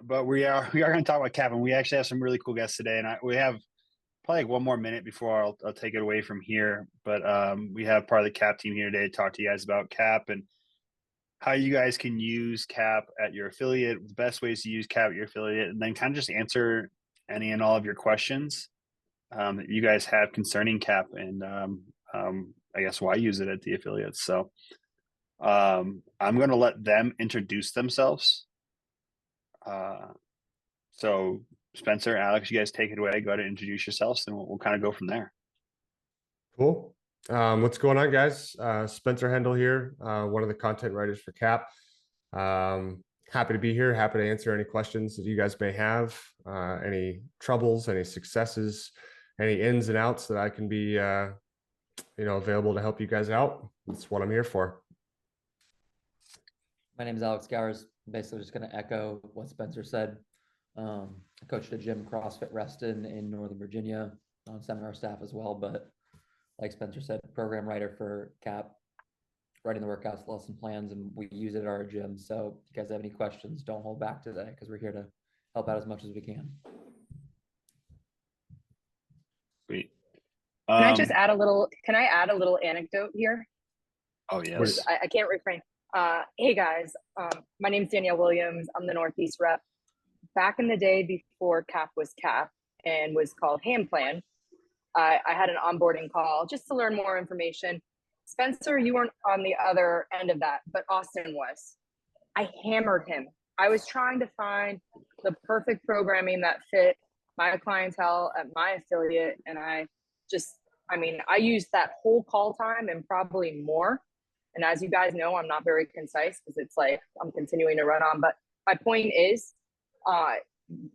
but we are going to talk about cap, and we actually have some really cool guests today, and we have probably like one more minute before I'll take it away from here. But we have part of the cap team here today to talk to you guys about cap and how you guys can use cap at your affiliate, the best ways to use cap at your affiliate, and then kind of just answer any and all of your questions that you guys have concerning cap and I guess why use it at the affiliates. So I'm going to let them introduce themselves. So Spencer, Alex, you guys take it away. Go ahead and introduce yourselves, and we'll kind of go from there. Cool. What's going on, guys? Spencer Hendel here, one of the content writers for CAP. Happy to be here. Happy to answer any questions that you guys may have, any troubles, any successes, any ins and outs that I can be, available to help you guys out. That's what I'm here for. My name is Alex Gowers. Basically just going to echo what Spencer said. I coached a gym, CrossFit Reston in Northern Virginia, on seminar staff as well, but like Spencer said, program writer for CAP, writing the workouts, lesson plans, and we use it at our gym. So if you guys have any questions, don't hold back today because we're here to help out as much as we can. Sweet. Can I just add a little anecdote here? Oh, yes. I can't refrain. Hey guys, my name's Danielle Williams. I'm the Northeast rep. Back in the day before CAP was CAP and was called Hand Plan, I had an onboarding call just to learn more information. Spencer, you weren't on the other end of that, but Austin was. I hammered him. I was trying to find the perfect programming that fit my clientele at my affiliate. And I used that whole call time and probably more. And as you guys know, I'm not very concise because it's like I'm continuing to run on. But my point is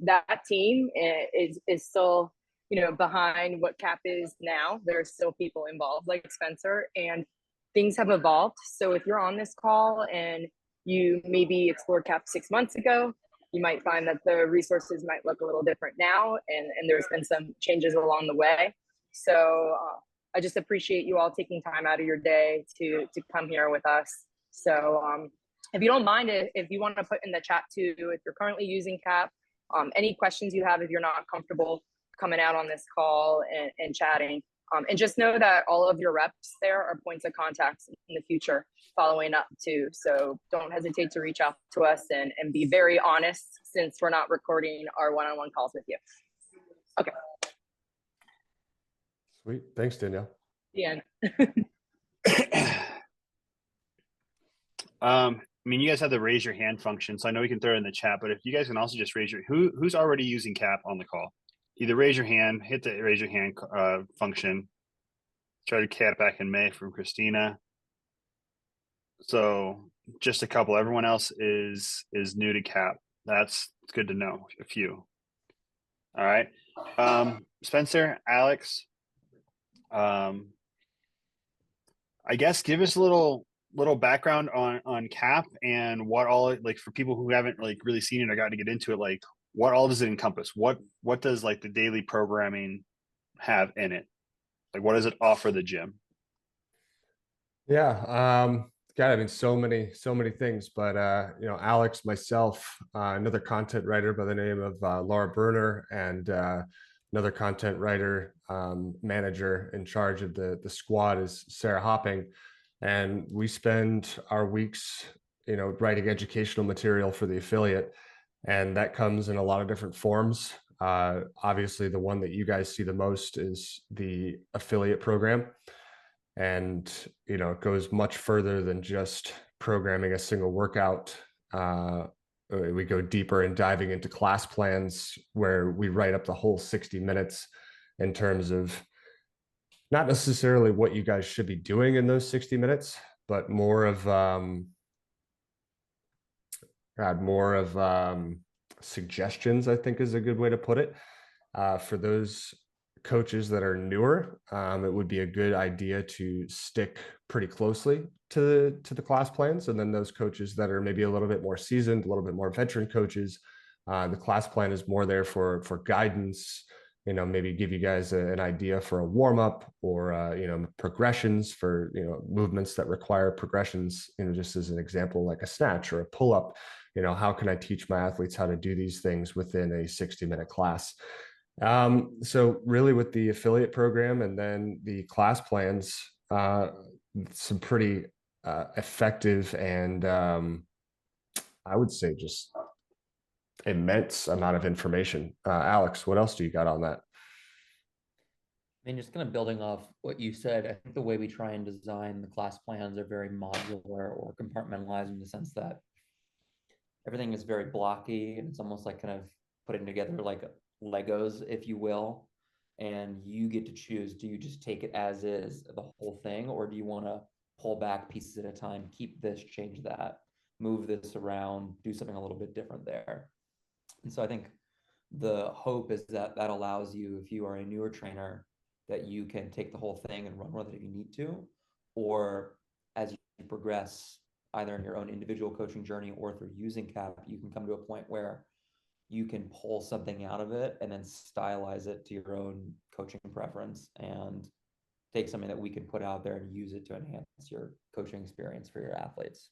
that team is still, behind what CAP is now. There are still people involved like Spencer, and things have evolved. So if you're on this call and you maybe explored CAP 6 months ago, you might find that the resources might look a little different now. And there's been some changes along the way. So I just appreciate you all taking time out of your day to come here with us. So if you don't mind, if you want to put in the chat too, if you're currently using CAP, any questions you have, if you're not comfortable coming out on this call and chatting, and just know that all of your reps there are points of contacts in the future following up too. So don't hesitate to reach out to us and be very honest, since we're not recording our one-on-one calls with you. Okay. Sweet. Thanks, Danielle. Yeah. You guys have the raise your hand function, so I know we can throw it in the chat, but if you guys can also just raise who's already using CAP on the call? Either raise your hand, hit the raise your hand function. Started CAP back in May from Christina. So just a couple. Everyone else is new to CAP. It's good to know. A few. All right. Spencer, Alex, I guess give us a little background on CAP and what all, like, for people who haven't like really seen it or got to get into it, like what all does it encompass? What does like the daily programming have in it? Like what does it offer the gym? Yeah. God, so many things, but Alex, myself, another content writer by the name of Laura Berner, and another content writer, manager in charge of the squad is Sarah Hopping. And we spend our weeks, writing educational material for the affiliate. And that comes in a lot of different forms. Obviously, the one that you guys see the most is the affiliate program. And, it goes much further than just programming a single workout. We go deeper in diving into class plans where we write up the whole 60 minutes in terms of not necessarily what you guys should be doing in those 60 minutes, but more of suggestions, I think is a good way to put it. For those coaches that are newer, it would be a good idea to stick pretty closely to the class plans. And then those coaches that are maybe a little bit more seasoned, a little bit more veteran coaches, the class plan is more there for guidance, maybe give you guys an idea for a warm up or, progressions for, movements that require progressions, just as an example, like a snatch or a pull up, how can I teach my athletes how to do these things within a 60-minute class? So really with the affiliate program and then the class plans, some pretty effective and I would say just immense amount of information. Alex, what else do you got on that? I mean, just kind of building off what you said, I think the way we try and design the class plans are very modular or compartmentalized in the sense that everything is very blocky and it's almost like kind of putting together like Legos, if you will. And you get to choose, do you just take it as is, the whole thing, or do you want to pull back pieces at a time, keep this, change that, move this around, do something a little bit different there? And so I think the hope is that that allows you, if you are a newer trainer, that you can take the whole thing and run with it if you need to, or as you progress either in your own individual coaching journey or through using CAP, you can come to a point where you can pull something out of it and then stylize it to your own coaching preference and take something that we can put out there and use it to enhance your coaching experience for your athletes.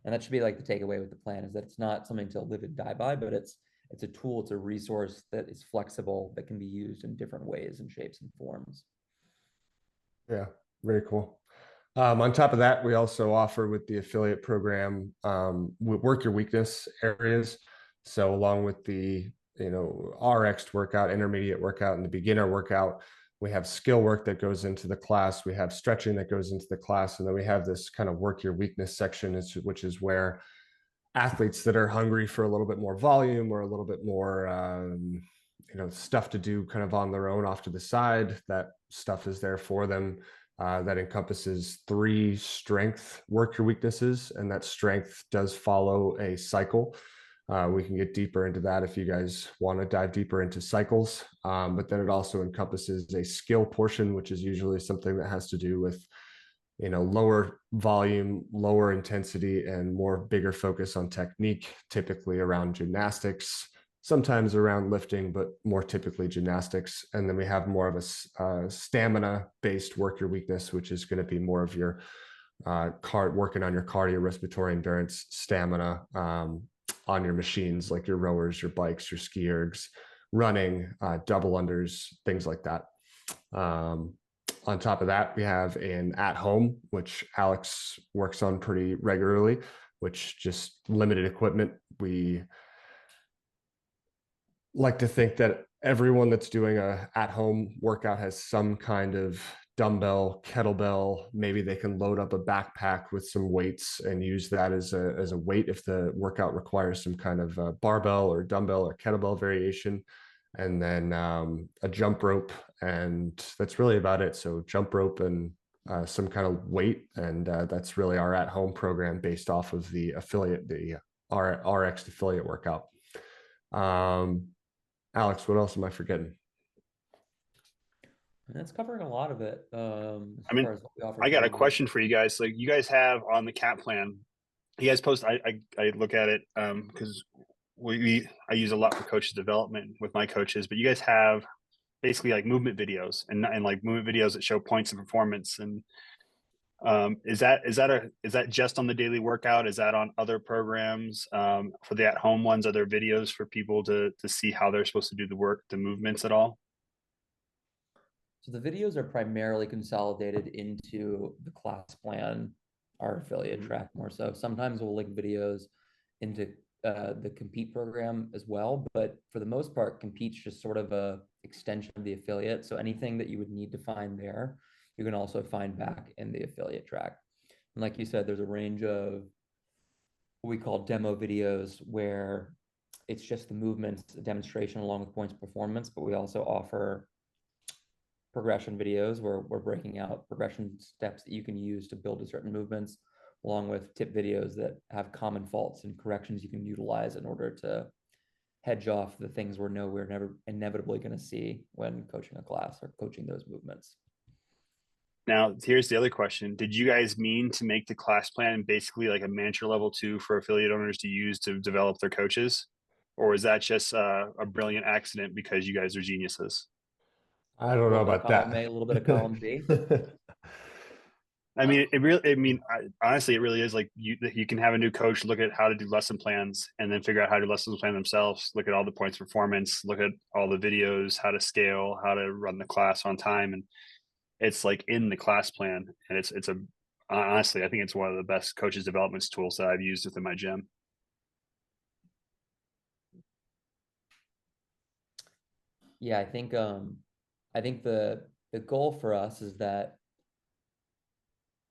And that should be like the takeaway with the plan, is that it's not something to live and die by, but it's a tool, it's a resource that is flexible, that can be used in different ways and shapes and forms. Yeah, very cool. On top of that, we also offer with the affiliate program, work your weakness areas. So along with the, RX workout, intermediate workout, and the beginner workout, we have skill work that goes into the class. We have stretching that goes into the class. And then we have this kind of work your weakness section, which is where athletes that are hungry for a little bit more volume or a little bit more, stuff to do kind of on their own off to the side, that stuff is there for them. That encompasses 3 strength work your weaknesses, and that strength does follow a cycle. We can get deeper into that if you guys want to dive deeper into cycles. But then it also encompasses a skill portion, which is usually something that has to do with, lower volume, lower intensity, and more bigger focus on technique, typically around gymnastics, sometimes around lifting, but more typically gymnastics. And then we have more of a stamina-based work your weakness, which is going to be more of your working on your cardiorespiratory endurance stamina on your machines, like your rowers, your bikes, your ski ergs, running, double unders, things like that. On top of that, we have an at-home, which Alex works on pretty regularly, which just limited equipment. We like to think that everyone that's doing a at-home workout has some kind of dumbbell, kettlebell. Maybe they can load up a backpack with some weights and use that as a weight if the workout requires some kind of barbell or dumbbell or kettlebell variation. And then a jump rope, and that's really about it. So jump rope and some kind of weight, and that's really our at-home program based off of the affiliate, the RX affiliate workout. Alex, what else am I forgetting? That's covering a lot of it. I mean, I got a currently. question for you guys. Like, you guys have on the CAP plan, you guys post, I look at it because I use a lot for coaches development with my coaches, but you guys have basically like movement videos and like movement videos that show points of performance. And is that just on the daily workout? Is that on other programs? For the at-home ones, are there videos for people to see how they're supposed to do the work, the movements at all? So the videos are primarily consolidated into the class plan, our affiliate track more so. Sometimes we'll link videos into the Compete program as well, but for the most part, Compete's just sort of a extension of the affiliate. So anything that you would need to find there, you can also find back in the affiliate track. And like you said, there's a range of what we call demo videos where it's just the movements, a demonstration along with points of performance, but we also offer progression videos where we're breaking out progression steps that you can use to build to certain movements, along with tip videos that have common faults and corrections you can utilize in order to hedge off the things we're never inevitably going to see when coaching a class or coaching those movements. Now, here's the other question. Did you guys mean to make the class plan basically like a manager level 2 for affiliate owners to use to develop their coaches? Or is that just a brilliant accident because you guys are geniuses? I don't know about that. A little bit of column B. I mean, it really. I mean, honestly, it really is like you can have a new coach look at how to do lesson plans, and then figure out how to do lesson plan themselves. Look at all the points of performance. Look at all the videos, how to scale, how to run the class on time, and it's like in the class plan. And it's a honestly, I think it's one of the best coaches development tools that I've used within my gym. Yeah, I think the goal for us is that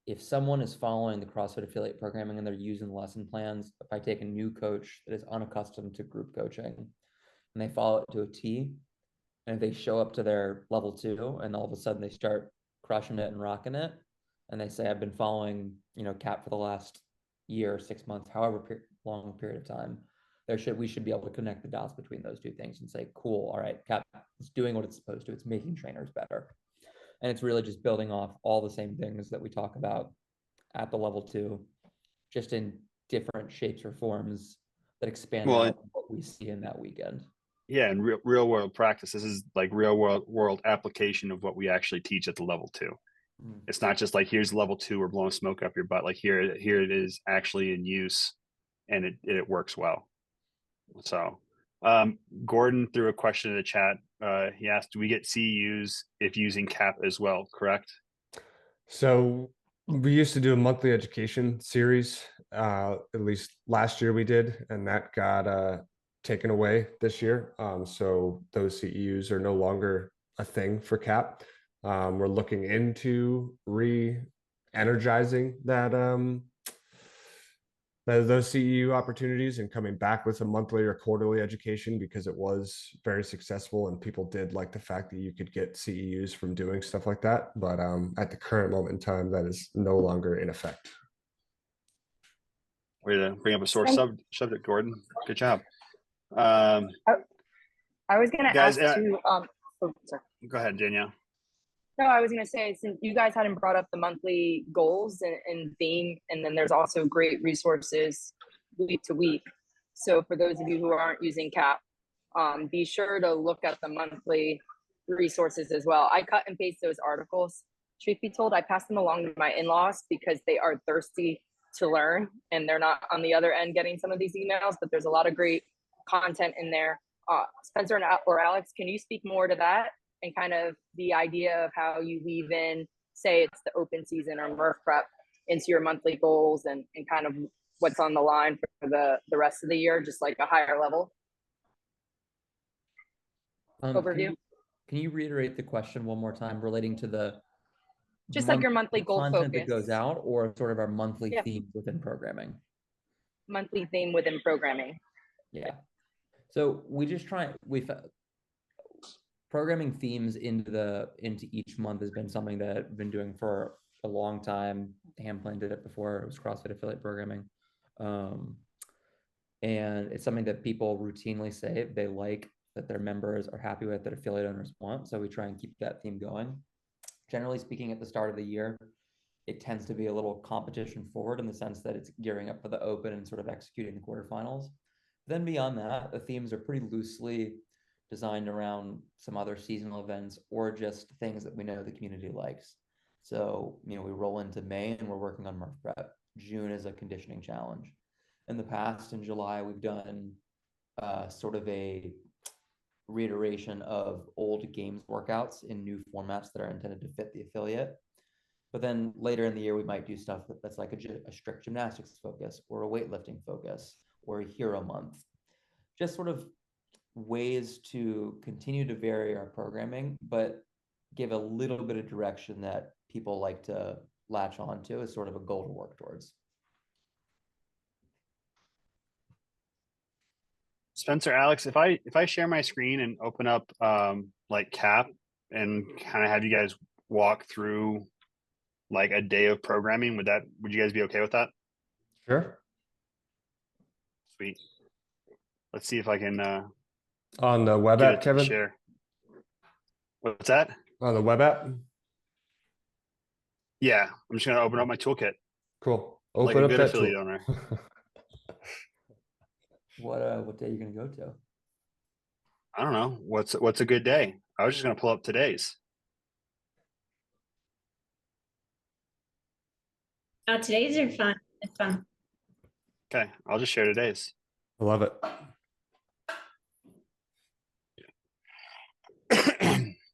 if someone is following the CrossFit affiliate programming and they're using lesson plans, if I take a new coach that is unaccustomed to group coaching and they follow it to a T, and if they show up to their level 2 and all of a sudden they start crushing it and rocking it, and they say, I've been following, CAP for the last year, 6 months, however long period of time, we should be able to connect the dots between those two things and say, cool, all right, CAP is doing what it's supposed to. It's making trainers better. And it's really just building off all the same things that we talk about at the level 2, just in different shapes or forms that expand out what we see in that weekend. Yeah, and real world practice. This is like real world application of what we actually teach at the level 2. It's not just like, here's level 2, we're blowing smoke up your butt. Like here it is actually in use, and it works well. So Gordon threw a question in the chat. He asked, do we get CEUs if using CAP as well, correct? So we used to do a monthly education series, at least last year we did, and that got taken away this year. So those CEUs are no longer a thing for CAP. We're looking into re-energizing those CEU opportunities and coming back with a monthly or quarterly education, because it was very successful and people did like the fact that you could get CEUs from doing stuff like that. But at the current moment in time, that is no longer in effect. Way to bring up a sore subject, Gordon. Good job. I was going to guys, ask too. Sorry. Go ahead, Danielle. No, I was going to say, since you guys hadn't brought up the monthly goals and theme, and then there's also great resources week to week. So for those of you who aren't using CAP, be sure to look at the monthly resources as well. I cut and paste those articles. Truth be told, I pass them along to my in-laws because they are thirsty to learn and they're not on the other end getting some of these emails, but there's a lot of great content in there. Spencer or Alex, can you speak more to that and kind of the idea of how you weave in, say it's the open season or Murph prep, into your monthly goals and kind of what's on the line for the rest of the year, just like a higher level overview? Can you reiterate the question one more time relating to the just like your monthly goal content focus that goes out, or sort of our monthly theme within programming? Monthly theme within programming. Yeah. So we just programming themes into each month has been something that I've been doing for a long time. Handplan did it before it was CrossFit affiliate programming. And it's something that people routinely say they like, that their members are happy with, that affiliate owners want. So we try and keep that theme going. Generally speaking, at the start of the year, it tends to be a little competition forward in the sense that it's gearing up for the open and sort of executing the quarterfinals. Then beyond that, the themes are pretty loosely designed around some other seasonal events or just things that we know the community likes. So, we roll into May and we're working on Murph prep. June is a conditioning challenge. In the past, in July, we've done sort of a reiteration of old games workouts in new formats that are intended to fit the affiliate. But then later in the year, we might do stuff that's like a strict gymnastics focus or a weightlifting focus or a hero month. Just sort of ways to continue to vary our programming, but give a little bit of direction that people like to latch on to as sort of a goal to work towards. Spencer, Alex, if I share my screen and open up like CAP and kind of have you guys walk through like a day of programming, would you guys be okay with that? Sure. Sweet. Let's see if I can on the web app, Kevin. Share. What's that? On the web app? Yeah, I'm just gonna open up my toolkit. Cool. Open like a good affiliate owner. What day are you gonna go to? I don't know. What's a good day? I was just gonna pull up today's. Today's are fun. It's fun. Okay, I'll just share today's. I love it.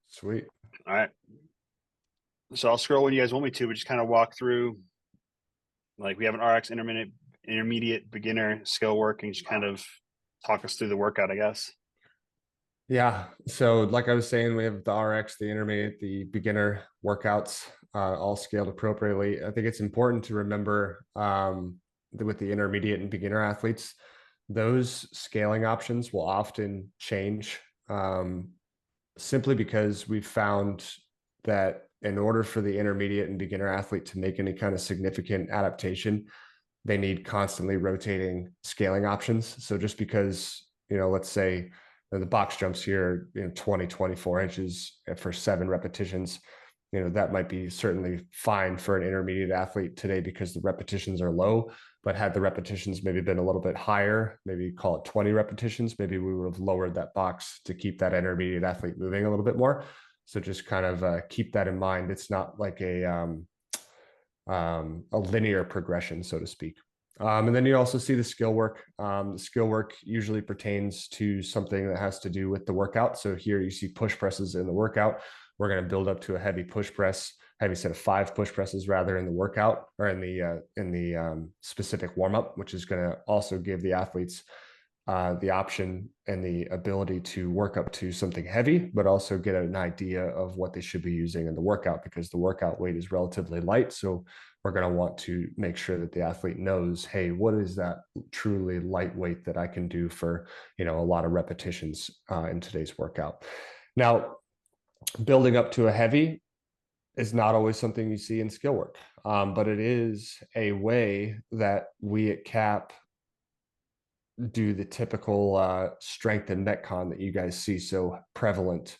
Sweet. All right. So I'll scroll when you guys want me to, but just kind of walk through. Like we have an RX intermediate, beginner, skill work, and just kind of talk us through the workout, I guess. Yeah. So like I was saying, we have the RX, the intermediate, the beginner workouts, all scaled appropriately. I think it's important to remember that with the intermediate and beginner athletes, those scaling options will often change simply because we've found that in order for the intermediate and beginner athlete to make any kind of significant adaptation, they need constantly rotating scaling options. So just because, let's say the box jumps here, 20, 24 inches for 7 repetitions, that might be certainly fine for an intermediate athlete today because the repetitions are low. But had the repetitions maybe been a little bit higher, maybe call it 20 repetitions, maybe we would have lowered that box to keep that intermediate athlete moving a little bit more. So just kind of keep that in mind. It's not like a linear progression, so to speak. And then you also see the skill work. The skill work usually pertains to something that has to do with the workout. So here you see push presses in the workout. We're going to build up to a heavy push press, heavy set of 5 push presses rather in the workout or in the specific warm up, which is going to also give the athletes the option and the ability to work up to something heavy, but also get an idea of what they should be using in the workout because the workout weight is relatively light. So we're going to want to make sure that the athlete knows, hey, what is that truly lightweight that I can do for, a lot of repetitions in today's workout. Now, building up to a heavy is not always something you see in skill work, but it is a way that we at CAP do the typical strength and metcon that you guys see so prevalent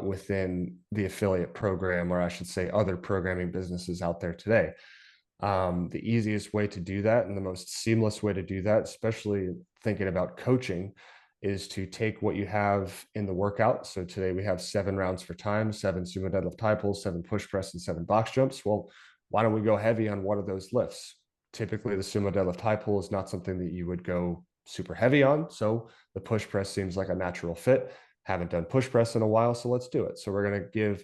within the affiliate program, or I should say other programming businesses out there today. The easiest way to do that and the most seamless way to do that, especially thinking about coaching, is to take what you have in the workout. So today we have 7 rounds for time, 7 sumo deadlift tie pulls, 7 push press, and 7 box jumps. Well, why don't we go heavy on one of those lifts? Typically the sumo deadlift tie pull is not something that you would go super heavy on. So the push press seems like a natural fit. Haven't done push press in a while, so let's do it. So we're going to give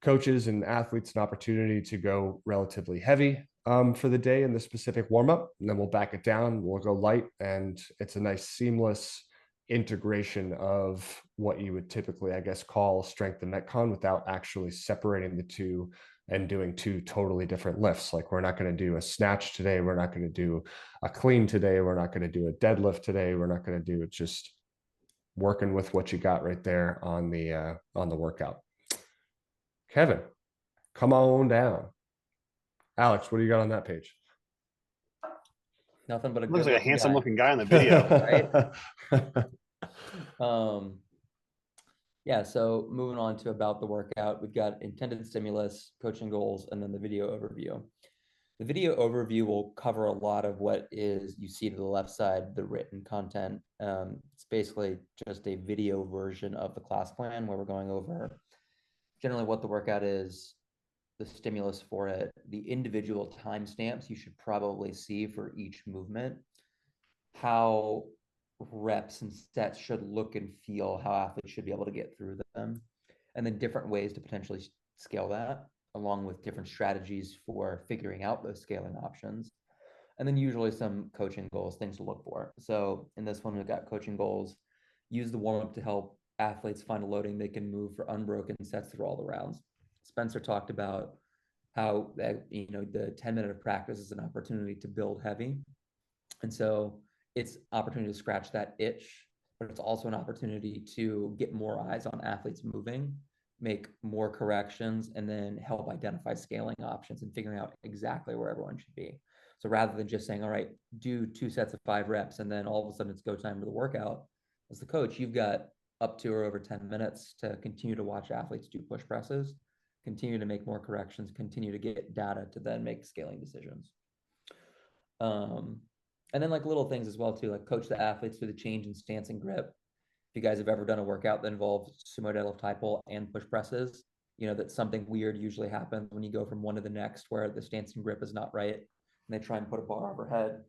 coaches and athletes an opportunity to go relatively heavy for the day in the specific warm-up, and then we'll back it down. We'll go light, and it's a nice seamless integration of what you would typically, I guess, call strength and metcon without actually separating the two and doing 2 totally different lifts. Like we're not going to do a snatch today. We're not going to do a clean today. We're not going to do a deadlift today. We're not going to do it. Just working with what you got right there on the workout. Kevin, come on down. Alex, what do you got on that page? Nothing but a Looks like a good-looking handsome guy. looking guy on the video. Right? Yeah, so moving on to about the workout, we've got intended stimulus, coaching goals, and then the video overview. The video overview will cover a lot of what is you see to the left side, the written content. It's basically just a video version of the class plan where we're going over generally what the workout is, the stimulus for it, the individual timestamps you should probably see for each movement, how reps and sets should look and feel, how athletes should be able to get through them, and then different ways to potentially scale that, along with different strategies for figuring out those scaling options. And then usually some coaching goals, things to look for. So in this one, we've got coaching goals. Use the warm-up to help athletes find a loading they can move for unbroken sets through all the rounds. Spencer talked about how the 10-minute of practice is an opportunity to build heavy. And so it's opportunity to scratch that itch, but it's also an opportunity to get more eyes on athletes moving, make more corrections, and then help identify scaling options and figuring out exactly where everyone should be. So rather than just saying, all right, do 2 sets of 5 reps, and then all of a sudden it's go time for the workout, as the coach, you've got up to or over 10 minutes to continue to watch athletes do push presses, continue to make more corrections, continue to get data to then make scaling decisions. And then like little things as well too, like coach the athletes through the change in stance and grip. If you guys have ever done a workout that involves sumo deadlift tie pull and push presses, that something weird usually happens when you go from one to the next, where the stance and grip is not right, and they try and put a bar overhead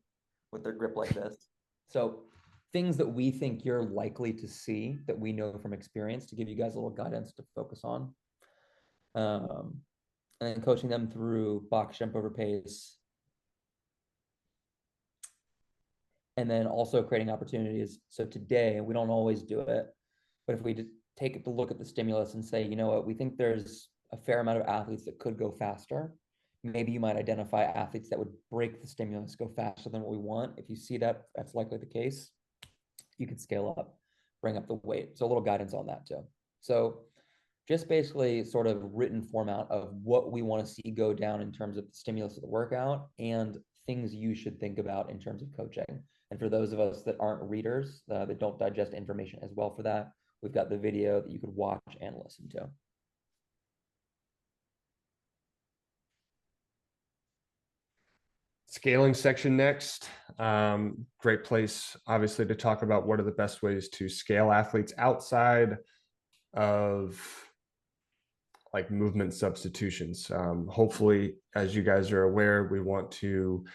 with their grip like this. So things that we think you're likely to see that we know from experience, to give you guys a little guidance to focus on. And then coaching them through box jump over pace. And then also creating opportunities. So today, we don't always do it, but if we take a look at the stimulus and say, you know what, we think there's a fair amount of athletes that could go faster. Maybe you might identify athletes that would break the stimulus, go faster than what we want. If you see that that's likely the case, you can scale up, bring up the weight. So a little guidance on that too. So just basically sort of written format of what we want to see go down in terms of the stimulus of the workout and things you should think about in terms of coaching. And for those of us that aren't readers, that don't digest information as well for that, we've got the video that you could watch and listen to. Scaling section next. Great place, obviously, to talk about what are the best ways to scale athletes outside of like movement substitutions. Hopefully, as you guys are aware, we want to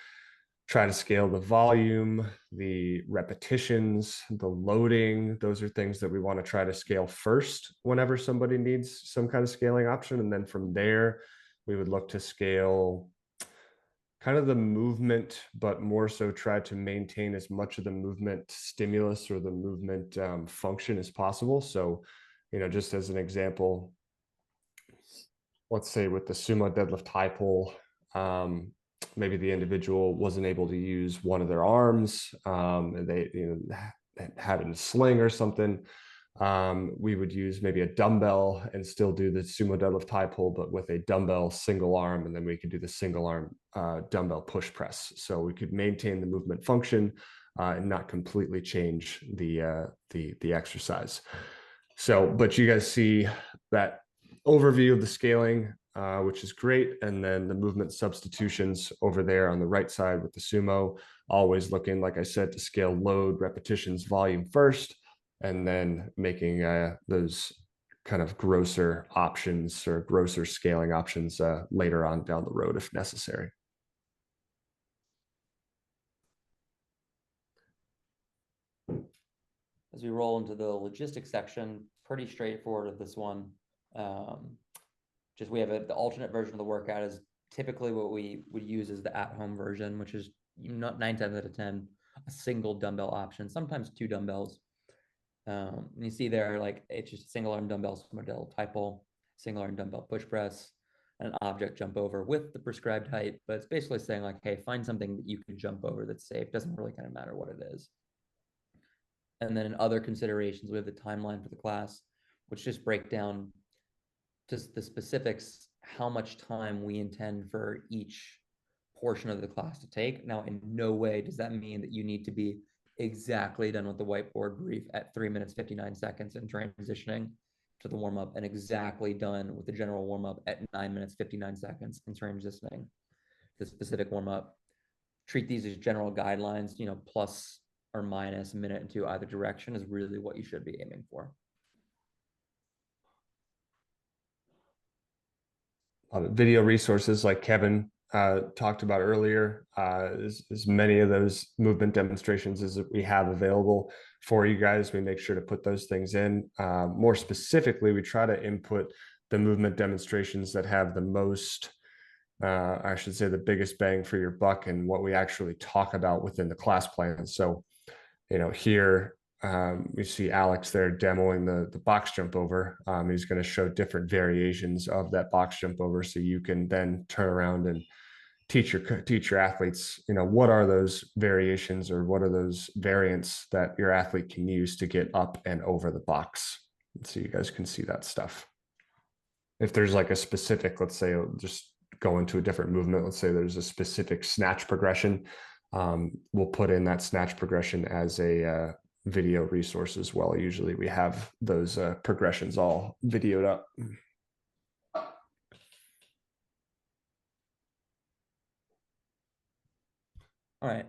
try to scale the volume, the repetitions, the loading. Those are things that we want to try to scale first whenever somebody needs some kind of scaling option. And then from there, we would look to scale kind of the movement, but more so try to maintain as much of the movement stimulus or the movement function as possible. So, just as an example, let's say with the sumo deadlift high pull, maybe the individual wasn't able to use one of their arms, and they had it in a sling or something. We would use maybe a dumbbell and still do the sumo deadlift high pull, but with a dumbbell single arm, and then we could do the single arm dumbbell push press. So we could maintain the movement function and not completely change the exercise. So, but you guys see that overview of the scaling, which is great. And then the movement substitutions over there on the right side with the sumo, always looking, like I said, to scale load, repetitions, volume first, and then making those kind of grosser options or grosser scaling options later on down the road if necessary. As we roll into the logistics section, pretty straightforward with this one. Just we have the alternate version of the workout is typically what we would use is the at-home version, which is not 9 times out of 10, a single dumbbell option, sometimes 2 dumbbells. And you see there, like, it's just a single arm dumbbell model type pull, single arm dumbbell push press, and an object jump over with the prescribed height. But it's basically saying like, hey, find something that you can jump over that's safe. Doesn't really kind of matter what it is. And then in other considerations, we have the timeline for the class, which just break down just the specifics, how much time we intend for each portion of the class to take. Now, in no way does that mean that you need to be exactly done with the whiteboard brief at 3 minutes, 59 seconds and transitioning to the warm-up, and exactly done with the general warm-up at 9 minutes, 59 seconds and transitioning to the specific warm-up. Treat these as general guidelines, plus or minus a minute into either direction is really what you should be aiming for. Video resources like Kevin talked about earlier, as many of those movement demonstrations as we have available for you guys. We make sure to put those things in. More specifically, we try to input the movement demonstrations that have the most, I should say, the biggest bang for your buck and what we actually talk about within the class plan. So, here we see Alex there demoing the box jump over. He's going to show different variations of that box jump over, so you can then turn around and teach your athletes, what are those variations or what are those variants that your athlete can use to get up and over the box. So you guys can see that stuff. If there's like a specific, let's say, just go into a different movement, let's say there's a specific snatch progression, we'll put in that snatch progression as a video resource as well. Usually we have those progressions all videoed up. All right.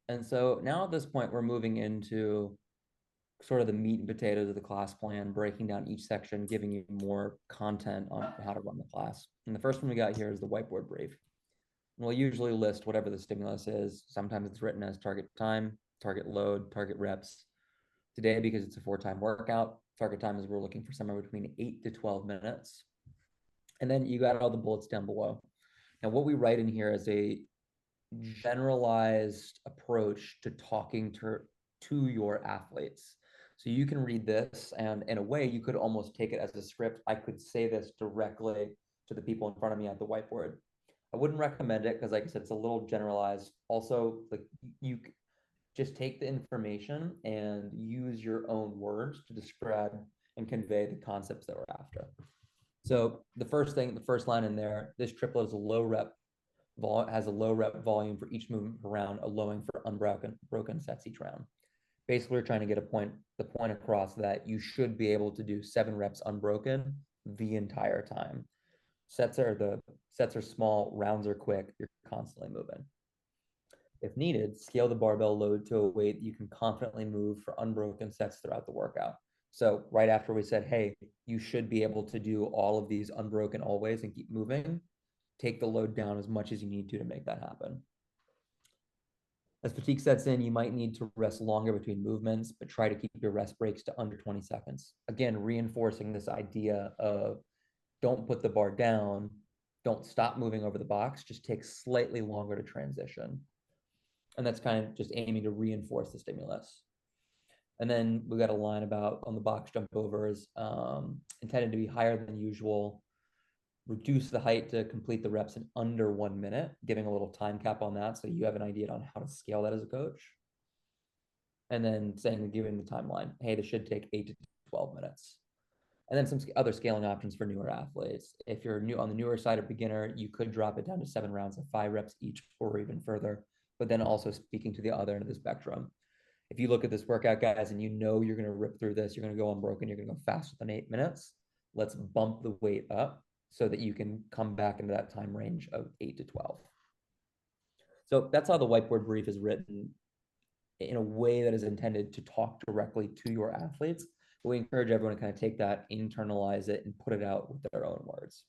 And so now at this point, we're moving into sort of the meat and potatoes of the class plan, breaking down each section, giving you more content on how to run the class. And the first one we got here is the whiteboard brief. And we'll usually list whatever the stimulus is. Sometimes it's written as target time, target load, target reps. Today, because it's a 4-time workout, target time is we're looking for somewhere between 8 to 12 minutes. And then you got all the bullets down below. Now, what we write in here is a generalized approach to talking to your athletes. So you can read this, and in a way, you could almost take it as a script. I could say this directly to the people in front of me at the whiteboard. I wouldn't recommend it because, like I said, it's a little generalized. Also, like, you just take the information and use your own words to describe and convey the concepts that we're after. So the first line in there, this triplet is a low rep has a low rep volume for each movement per round, allowing for unbroken sets each round. Basically, we're trying to get the point across that you should be able to do 7 reps unbroken the entire time. Sets are small, rounds are quick, you're constantly moving. If needed, scale the barbell load to a weight you can confidently move for unbroken sets throughout the workout. So right after we said, hey, you should be able to do all of these unbroken always and keep moving, take the load down as much as you need to make that happen. As fatigue sets in, you might need to rest longer between movements, but try to keep your rest breaks to under 20 seconds. Again, reinforcing this idea of don't put the bar down, don't stop moving over the box, just take slightly longer to transition. And that's kind of just aiming to reinforce the stimulus. And then we got a line about on the box jump overs, intended to be higher than usual. Reduce the height to complete the reps in under 1 minute, giving a little time cap on that so you have an idea on how to scale that as a coach. And then saying, giving the timeline, hey, this should take 8 to 12 minutes. And then some other scaling options for newer athletes. If you're new on the newer side or beginner, you could drop it down to 7 rounds of 5 reps each or even further, but then also speaking to the other end of the spectrum. If you look at this workout, guys, and you know you're going to rip through this, you're going to go unbroken, you're going to go faster than 8 minutes, let's bump the weight up so that you can come back into that time range of 8 to 12. So that's how the whiteboard brief is written in a way that is intended to talk directly to your athletes. But we encourage everyone to kind of take that, internalize it, and put it out with their own words.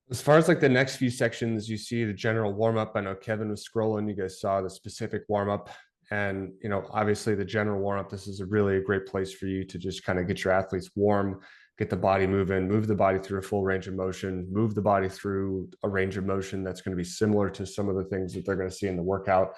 As far as like the next few sections, you see the general warm-up. I know Kevin was scrolling, you guys saw the specific warm-up. And, you know, obviously the general warm-up, this is a really great place for you to just kind of get your athletes warm, get the body moving, move the body through a full range of motion, move the body through a range of motion that's going to be similar to some of the things that they're going to see in the workout.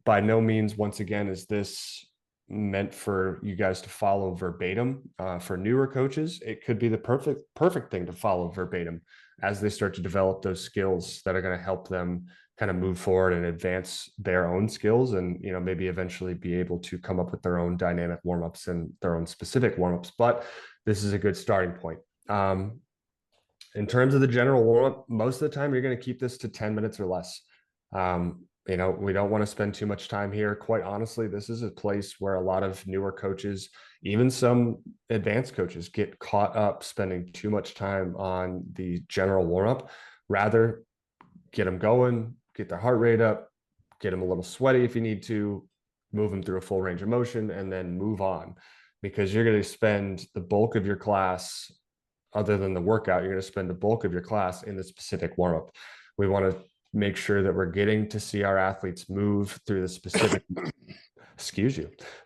By no means, once again, is this meant for you guys to follow verbatim. For newer coaches, it could be the perfect thing to follow verbatim as they start to develop those skills that are going to help them kind of move forward and advance their own skills, and, you know, maybe eventually be able to come up with their own dynamic warm-ups and their own specific warm-ups. But this is a good starting point. In terms of the general warm-up, most of the time you're going to keep this to 10 minutes or less. You know, we don't want to spend too much time here. Quite honestly, this is a place where a lot of newer coaches, even some advanced coaches, get caught up spending too much time on the general warm-up. Rather, get them going, get their heart rate up, get them a little sweaty if you need to, move them through a full range of motion, and then move on. Because you're going to spend the bulk of your class, other than the workout, you're going to spend the bulk of your class in the specific warm-up. We want to make sure that we're getting to see our athletes move through the specific,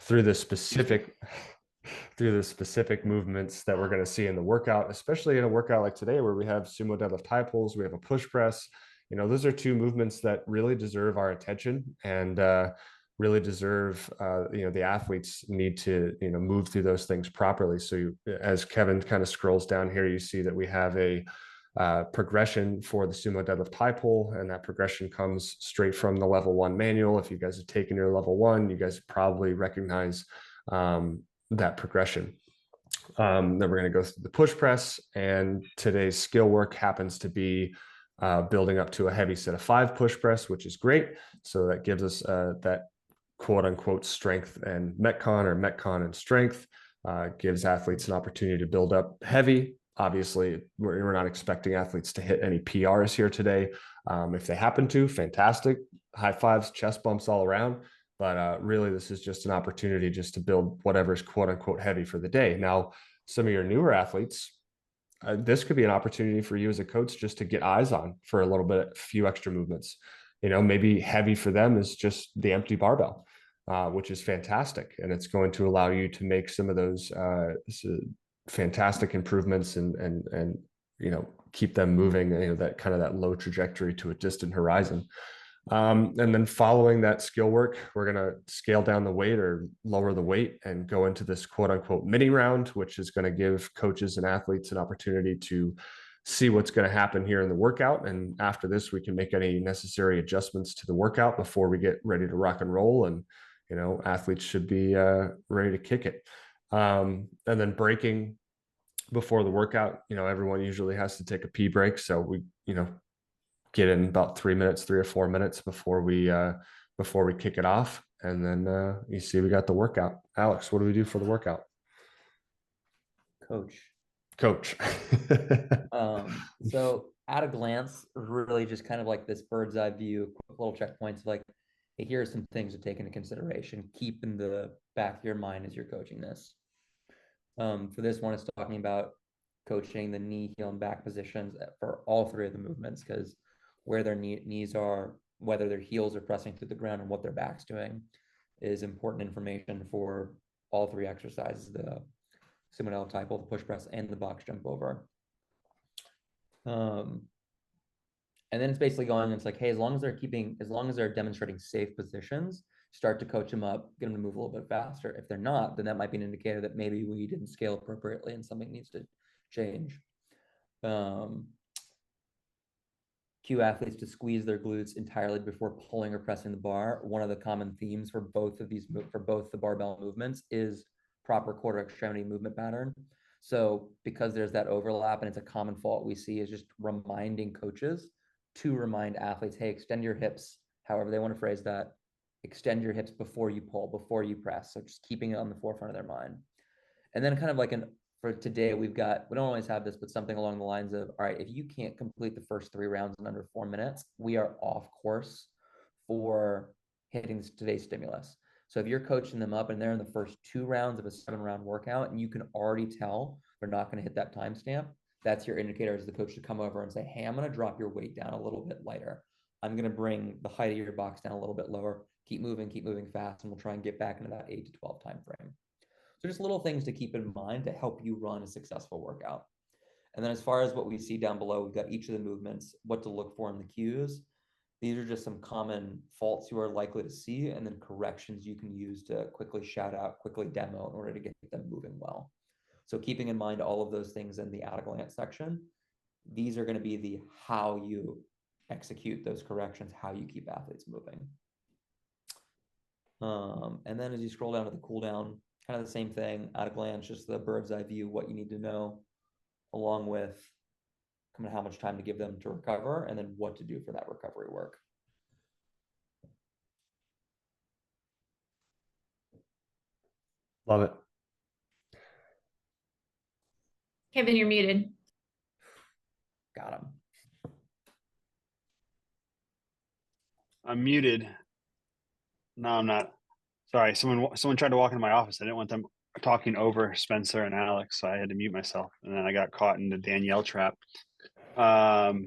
through the specific movements that we're going to see in the workout, especially in a workout like today, where we have sumo deadlift high pulls, we have a push press. You know, those are 2 movements that really deserve our attention and really deserve, you know, the athletes need to, you know, move through those things properly. So as Kevin kind of scrolls down here, you see that we have a progression for the sumo deadlift high pull, and that progression comes straight from the level 1 manual. If you guys have taken your level 1, you guys probably recognize that progression. Then we're going to go through the push press, and today's skill work happens to be building up to a heavy set of 5 push press, which is great. So that gives us that quote unquote strength and Metcon, or Metcon and strength, gives athletes an opportunity to build up heavy, Obviously, we're not expecting athletes to hit any PRs here today. If they happen to, fantastic. High fives, chest bumps all around. But really, this is just an opportunity just to build whatever's quote unquote heavy for the day. Now, some of your newer athletes, this could be an opportunity for you as a coach just to get eyes on for a little bit, a few extra movements. Maybe heavy for them is just the empty barbell, which is fantastic. And it's going to allow you to make some of those fantastic improvements and keep them moving, that kind of that low trajectory to a distant horizon. And then following that skill work, we're going to scale down the weight or lower the weight and go into this quote unquote mini round, which is going to give coaches and athletes an opportunity to see what's going to happen here in the workout. And after this, we can make any necessary adjustments to the workout before we get ready to rock and roll. And, athletes should be ready to kick it. And then breaking before the workout, everyone usually has to take a pee break. So we, get in about 3 minutes, 3 or 4 minutes before we kick it off. And then you see we got the workout. Alex, what do we do for the workout? Coach. So at a glance, really just kind of like this bird's eye view, quick little checkpoints of like, hey, here are some things to take into consideration. Keep in the back of your mind as you're coaching this. For this one, it's talking about coaching the knee, heel, and back positions for all three of the movements, because where their knees are, whether their heels are pressing through the ground, and what their back's doing is important information for all three exercises, the sumo del type, the push press, and the box jump over. And then it's basically going, it's like, hey, as long as they're demonstrating safe positions, start to coach them up, get them to move a little bit faster. If they're not, then that might be an indicator that maybe we didn't scale appropriately and something needs to change. Cue athletes to squeeze their glutes entirely before pulling or pressing the bar. One of the common themes for both the barbell movements is proper quarter extremity movement pattern. So because there's that overlap and it's a common fault we see, is just reminding coaches to remind athletes, hey, extend your hips, however they want to phrase that, extend your hips before you pull, before you press. So just keeping it on the forefront of their mind. And then kind of like for today, we don't always have this, but something along the lines of, all right, if you can't complete the first 3 rounds in under 4 minutes, we are off course for hitting today's stimulus. So if you're coaching them up and they're in the first 2 rounds of a 7-round workout and you can already tell they're not going to hit that timestamp, that's your indicator as the coach to come over and say, hey, I'm going to drop your weight down a little bit lighter. I'm going to bring the height of your box down a little bit lower. Keep moving fast, and we'll try and get back into that 8 to 12 time frame. So just little things to keep in mind to help you run a successful workout. And then as far as what we see down below, we've got each of the movements, what to look for in the cues. These are just some common faults you are likely to see, and then corrections you can use to quickly shout out, quickly demo in order to get them moving well. So keeping in mind all of those things in the at a glance section, these are going to be the how you execute those corrections, how you keep athletes moving. And then as you scroll down to the cool down, kind of the same thing, at a glance, just the bird's eye view, what you need to know, along with kind of how much time to give them to recover, and then what to do for that recovery work. Love it. Kevin, you're muted. Got him. I'm muted. No, I'm not. Sorry, someone tried to walk into my office. I didn't want them talking over Spencer and Alex, so I had to mute myself, and then I got caught in the Danielle trap. So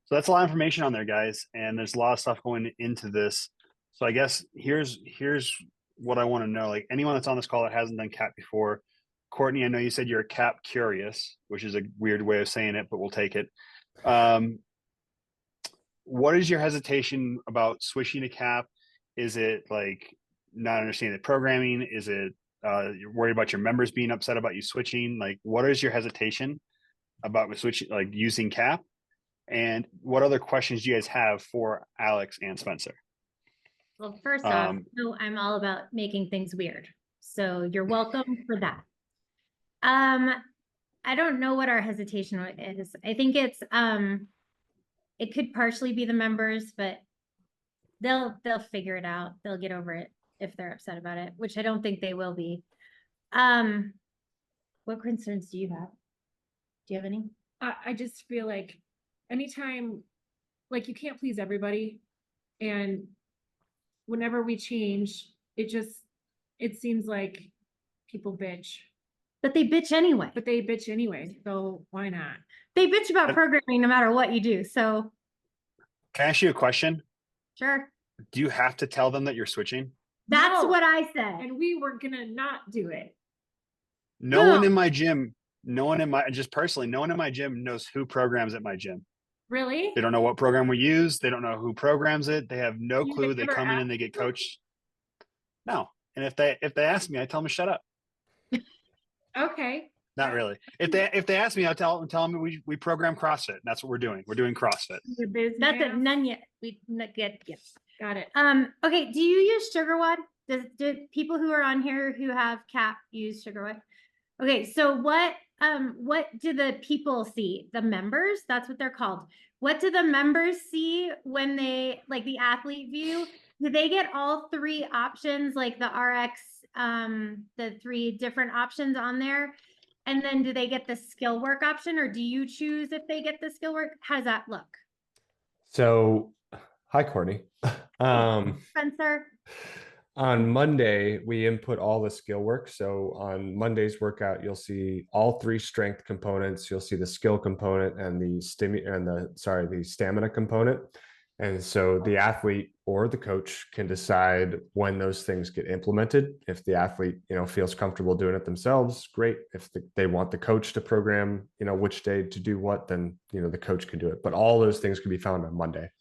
that's a lot of information on there, guys, and there's a lot of stuff going into this. So I guess here's what I want to know. Like, anyone that's on this call that hasn't done CAP before, Courtney, I know you said you're a CAP curious, which is a weird way of saying it, but we'll take it. What is your hesitation about switching to CAP? Is it like not understanding the programming? Is it you're worried about your members being upset about you switching? Like, what is your hesitation about switching, like using CAP? And what other questions do you guys have for Alex and Spencer? Well, first off, no, I'm all about making things weird. So you're welcome for that. I don't know what our hesitation is. I think it's it could partially be the members, but they'll figure it out. They'll get over it if they're upset about it, which I don't think they will be. What concerns do you have? Do you have any? I just feel like anytime, like you can't please everybody. And whenever we change, it seems like people bitch, But they bitch anyway. but they bitch anyway. So why not? They bitch about programming no matter what you do. So Can I ask you a question? sure. Do you have to tell them that you're switching? That's No. what I said. And we were gonna not do it. No one No. in my gym, no one in my gym knows who programs at my gym. Really? They don't know what program we use. They don't know who programs it. They have no You clue. They never come in and asked they get them? coached. No. And if they ask me, I tell them to shut up. Okay. Not really. If they ask me, I'll tell them we program CrossFit. That's what we're doing. We're doing CrossFit. Your business. That's it. None yet. We not get yes. Got it. Okay. Do you use SugarWOD? Do people who are on here who have CAP use SugarWOD? Okay. So what do the people see? The members? That's what they're called. What do the members see when they like the athlete view? Do they get all three options, like the RX, the three different options on there? And then do they get the skill work option, or do you choose if they get the skill work? How does that look? So, hi, Courtney. Spencer? On Monday, we input all the skill work. So on Monday's workout, you'll see all three strength components. You'll see the skill component and the stamina component. And so the athlete or the coach can decide when those things get implemented. If the athlete, feels comfortable doing it themselves, great. If they want the coach to program, which day to do what, then, the coach can do it. But all those things can be found on Monday.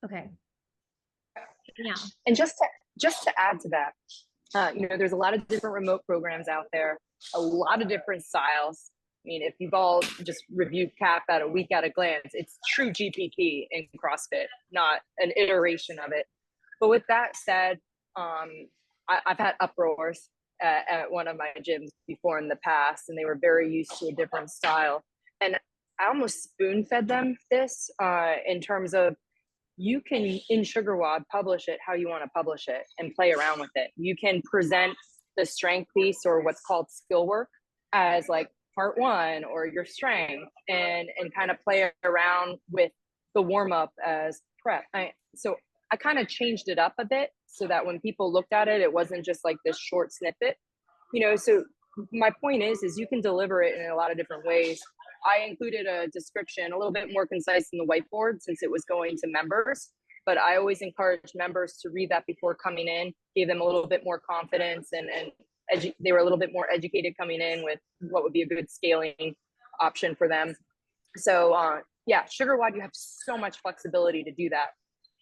Okay. Yeah. And just to add to that, there's a lot of different remote programs out there, a lot of different styles. I mean, if you've all just reviewed CAP at a week at a glance, it's true GPP in CrossFit, not an iteration of it. But with that said, I've had uproars at one of my gyms before in the past, and they were very used to a different style. And I almost spoon fed them this in terms of, you can in SugarWOD publish it how you want to publish it and play around with it. You can present the strength piece or what's called skill work as like part one or your strength, and kind of play around with the warm up as prep. So I kind of changed it up a bit so that when people looked at it, it wasn't just like this short snippet, so my point is you can deliver it in a lot of different ways. I included a description a little bit more concise in the whiteboard since it was going to members, but I always encourage members to read that before coming in, gave them a little bit more confidence, and they were a little bit more educated coming in with what would be a good scaling option for them. So SugarWOD, you have so much flexibility to do that.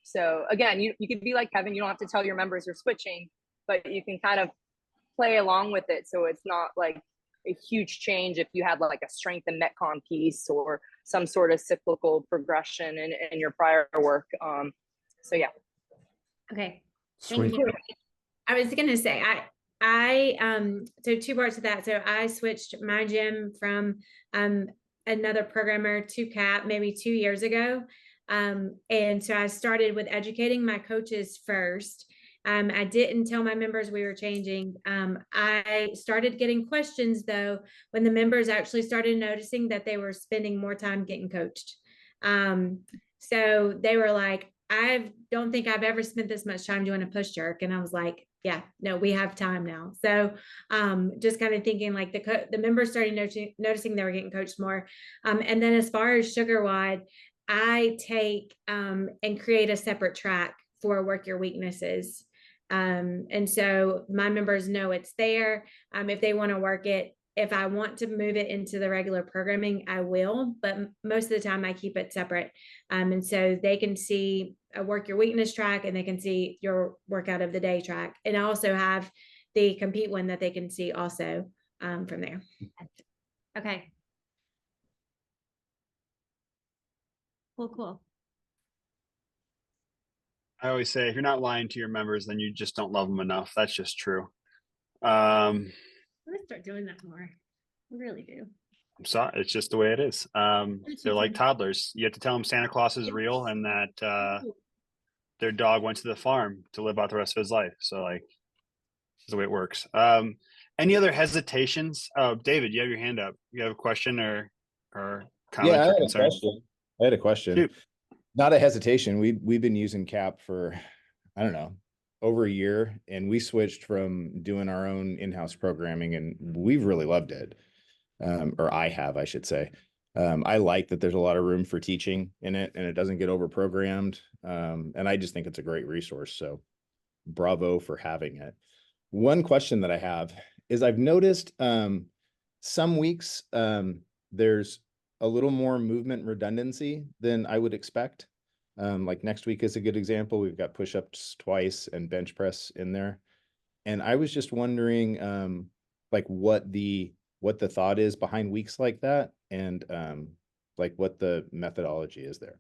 So again, you can be like Kevin, you don't have to tell your members you're switching, but you can kind of play along with it. So it's not like a huge change if you had like a strength and metcon piece or some sort of cyclical progression in your prior work. So yeah. Okay. Sweet. Thank you. I was gonna say, so two parts of that. So I switched my gym from another programmer to CAP maybe 2 years ago. And so I started with educating my coaches first. I didn't tell my members we were changing. I started getting questions though, when the members actually started noticing that they were spending more time getting coached. So they were like, I don't think I've ever spent this much time doing a push jerk. And I was like, yeah, no, we have time now. So just kind of thinking like the members started noticing they were getting coached more. And then as far as SugarWOD, I take and create a separate track for work your weaknesses. And so my members know it's there. If they want to work it, if I want to move it into the regular programming, I will, but most of the time I keep it separate. And so they can see a work your weakness track and they can see your workout of the day track. And I also have the compete one that they can see also from there. Okay. Cool. I always say, if you're not lying to your members, then you just don't love them enough. That's just true. I'm I'm gonna start doing that more. I really do. sorry, it's just the way it is. They're like toddlers. You have to tell them Santa Claus is real and that their dog went to the farm to live out the rest of his life. So like, this is the way it works. Any other hesitations? Oh, David, you have your hand up. You have a question or comment Yeah, I or had a concern? question. I had a question. Shoot. Not a hesitation. We've been using CAP for, I don't know, over a year, and we switched from doing our own in-house programming, and we've really loved it. Or I have, I should say. I like that there's a lot of room for teaching in it, and it doesn't get over programmed. And I just think it's a great resource. So bravo for having it. One question that I have is I've noticed some weeks there's a little more movement redundancy than I would expect. Like next week is a good example. We've got push-ups twice and bench press in there. And I was just wondering like what the thought is behind weeks like that, and like what the methodology is there.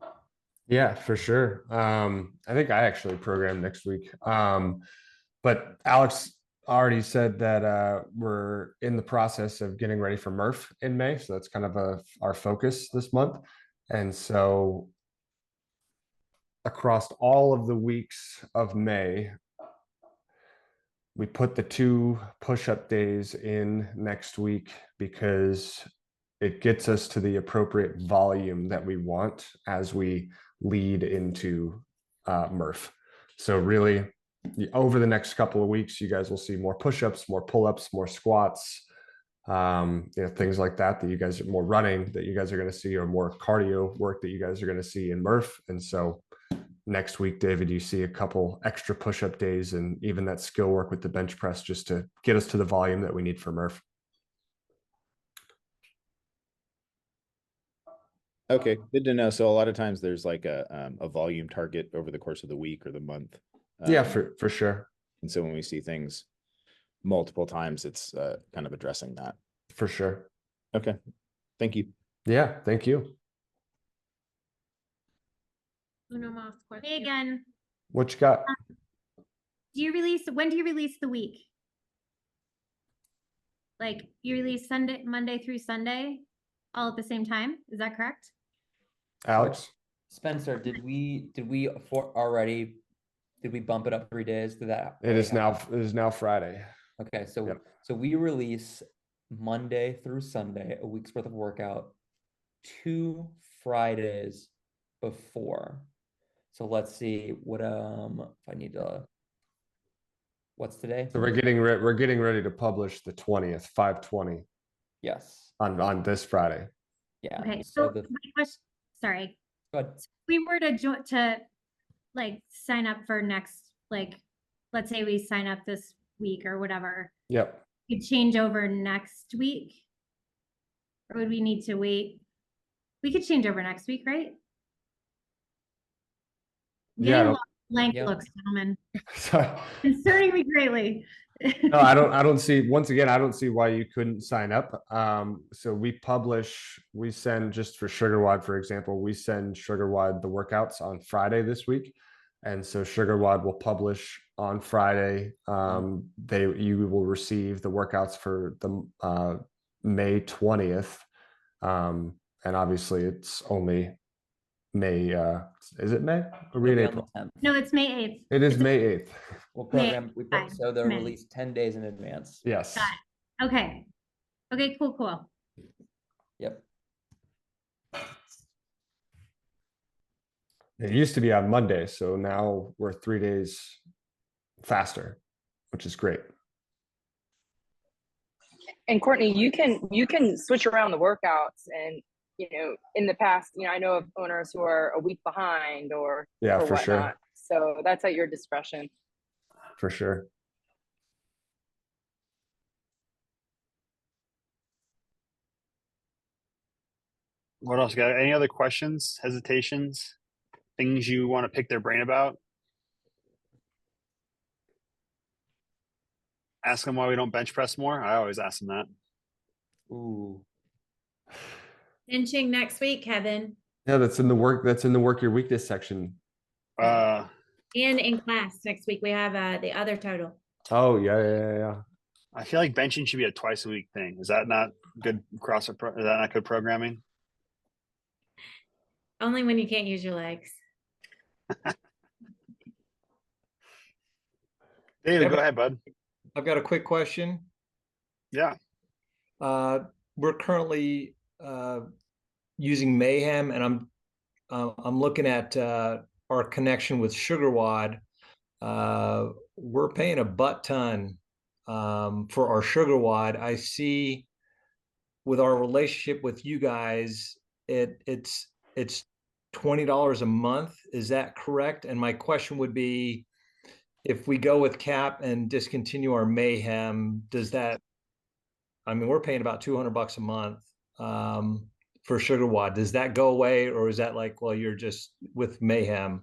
Yeah, for sure. I think I actually program next week. But Alex already said that we're in the process of getting ready for Murph in May. So that's kind of our focus this month. And so across all of the weeks of May, we put the 2 push-up days in next week because it gets us to the appropriate volume that we want as we lead into Murph. So really, over the next couple of weeks, you guys will see more push-ups, more pull-ups, more squats, things like that you guys are more running that you guys are going to see, or more cardio work that you guys are going to see in Murph. And so next week, David, you see a couple extra push-up days and even that skill work with the bench press just to get us to the volume that we need for Murph. Okay, good to know. So a lot of times there's like a volume target over the course of the week or the month. Yeah, for sure. And so when we see things multiple times, it's kind of addressing that. For sure. Okay, thank you. Yeah, thank you. Uno más question. Hey again, What you got? when do you release the week? Like you release Monday through Sunday, all at the same time? Is that correct? Alex? Spencer, did we bump it up 3 days to that? It is now Friday. Okay, so Yep. so we release Monday through Sunday, a week's worth of workout, 2 Fridays before. So let's see what if I need to. What's today? So we're getting ready to publish the 20th, 5/20 Yes. on this Friday. Yeah. Okay, So so the my question, sorry, but if we were to like sign up for next, like, let's say we sign up this week or whatever, Yep. could change over next week? Or would we need to wait? We could change over next week, right? Yeah, Getting I a don't- lot of blank Yeah. looks, gentlemen, So, concerning me greatly. no, I don't see, once again, I don't see why you couldn't sign up. So we send, just for SugarWOD, for example, we send SugarWOD the workouts on Friday this week. And so SugarWOD will publish on Friday. You will receive the workouts for the May 20th. And obviously it's only May, is it May? Or are we in it'll be on April? the 10th. No, it's May 8th. It is It's a- May 8th. We'll May program. fine, So they're May. released 10 days in advance. Yes. Got it. Okay. Okay, cool. Yep. It used to be on Monday, so now we're 3 days faster, which is great. And Courtney, you can switch around the workouts, and in the past, I know of owners who are a week behind or Yeah, or for sure. whatnot. So that's at your discretion. For sure. What else, got any other questions, hesitations, things you want to pick their brain about? Ask them why we don't bench press more. I always ask them that. Ooh. Benching next week, Kevin, Yeah, that's in the work your weakness section. Uh, and in class next week we have the other total. Oh, yeah. I feel like benching should be a twice a week thing. Is that not good CrossFit? Is that not good programming? Only when you can't use your legs. David, go ahead, bud. I've got a quick question. Yeah. We're currently using Mayhem, and I'm looking at our connection with SugarWad. We're paying a butt ton for our SugarWad. I see with our relationship with you guys, it's $20 a month. Is that correct? And my question would be, if we go with Cap and discontinue our Mayhem, does that, I mean, we're paying about $200 a month for SugarWad. Does that go away, or is that like, well, you're just with Mayhem?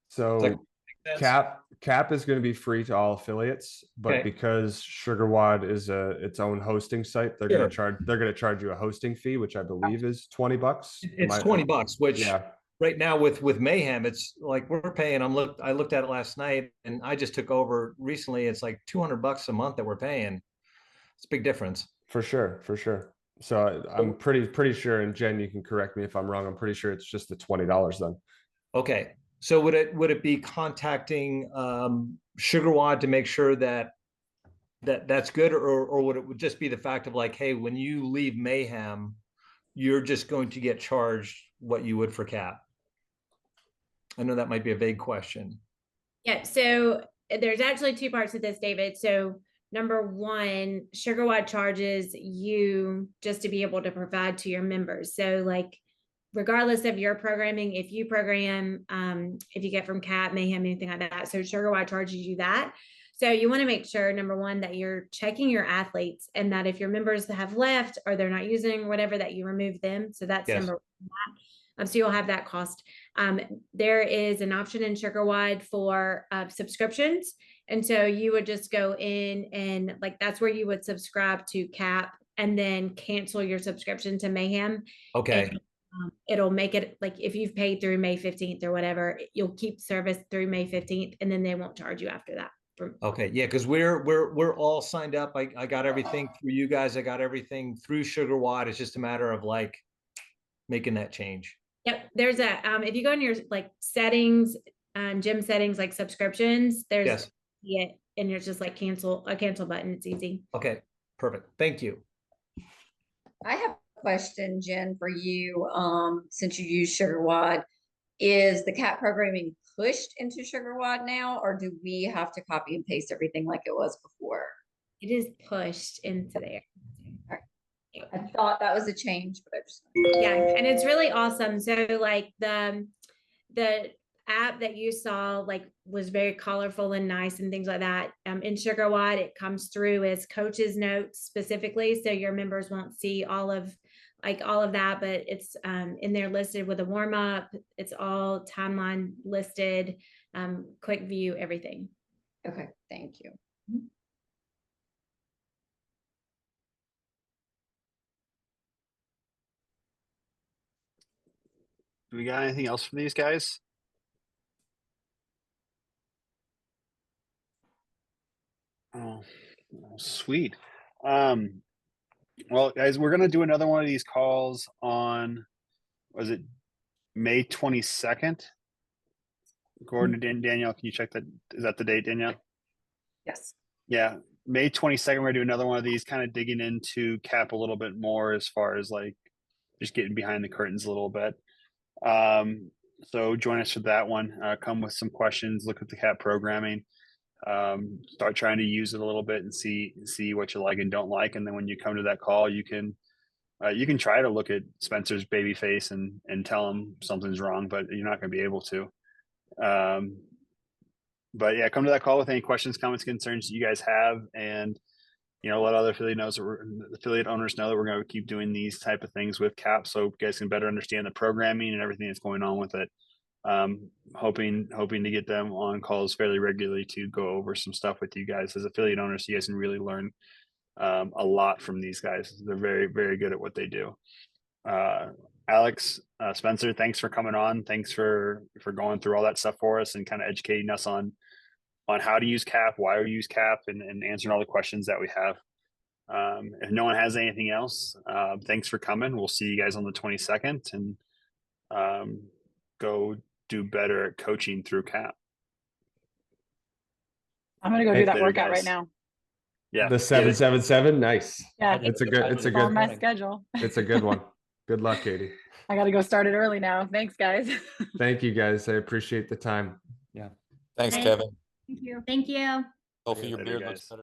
So Does that make sense? Cap is going to be free to all affiliates, but Okay. because SugarWad is its own hosting site, they're going to charge you a hosting fee, which I believe is $20. It's $20, which yeah. right now with Mayhem, it's like we're paying. I looked at it last night, and I just took over recently. It's like $200 a month that we're paying. It's a big difference. For sure. So I'm pretty sure, and Jen, you can correct me if I'm wrong. I'm pretty sure it's just the $20 then. Okay. So would it be contacting SugarWad to make sure that's good, or would it just be the fact of like, hey, when you leave Mayhem, you're just going to get charged what you would for Cap? I know that might be a vague question. Yeah, so there's actually two parts to this, David. So number one, SugarWad charges you just to be able to provide to your members. So like, regardless of your programming, if you program, if you get from Cap, Mayhem, anything like that, so SugarWad charges you that. So you want to make sure, number one, that you're checking your athletes, and that if your members have left or they're not using whatever, that you remove them. So that's number one. So you'll have that cost. There is an option in SugarWad for subscriptions. And so you would just go in and like, that's where you would subscribe to Cap and then cancel your subscription to Mayhem. Okay. And, it'll make it like, if you've paid through May 15th or whatever, you'll keep service through May 15th, and then they won't charge you after that. Okay. Yeah. Cause we're all signed up. I got everything through you guys. I got everything through SugarWad. It's just a matter of like making that change. Yep. There's a, if you go in your like settings, gym settings, like subscriptions, there's it, and there's just like a cancel button. It's easy. Okay. Perfect. Thank you. I have a question, Jen, for you. Since you use SugarWad, is the Cap programming pushed into SugarWad now, or do we have to copy and paste everything like it was before? It is pushed into there. All right. I thought that was a change, but I just and it's really awesome. So like the app that you saw like was very colorful and nice and things like that. In SugarWad, it comes through as coaches notes specifically, so your members won't see all of that, but it's in there listed with a warm up. It's all timeline listed, quick view, everything. Okay, thank you. Do we got anything else from these guys? Oh, sweet. Well, guys, we're gonna do another one of these calls on, was it May 22nd? Gordon and Danielle, can you check that? Is that the date, Danielle? Yes. Yeah, May 22nd, we're gonna do another one of these, kind of digging into Cap a little bit more as far as like just getting behind the curtains a little bit. So join us for that one. Come with some questions, look at the Cap programming, start trying to use it a little bit and see what you like and don't like. And then when you come to that call, you can try to look at Spencer's baby face and tell him something's wrong, but you're not going to be able to. But yeah, come to that call with any questions, comments, concerns that you guys have, and let other affiliate owners know that we're going to keep doing these type of things with Cap, so you guys can better understand the programming and everything that's going on with it. Hoping to get them on calls fairly regularly to go over some stuff with you guys as affiliate owners, so you guys can really learn a lot from these guys. They're very, very good at what they do. Alex, Spencer, thanks for coming on. Thanks for going through all that stuff for us and kind of educating us on how to use Cap, why we use Cap, and answering all the questions that we have. If no one has anything else, thanks for coming. We'll see you guys on the 22nd, and go do better at coaching through Cap. I'm gonna go do that workout right now. Yeah. The 777. Nice. Yeah, It's a good. It's a it's on good. my schedule. It's a good one. Good luck, Katie. I got to go start it early now. Thanks, guys. Thank you, guys. I appreciate the time. Thanks, Thanks. Kevin. Thank you. Thank you. Hopefully your Later, beard guys. looks better.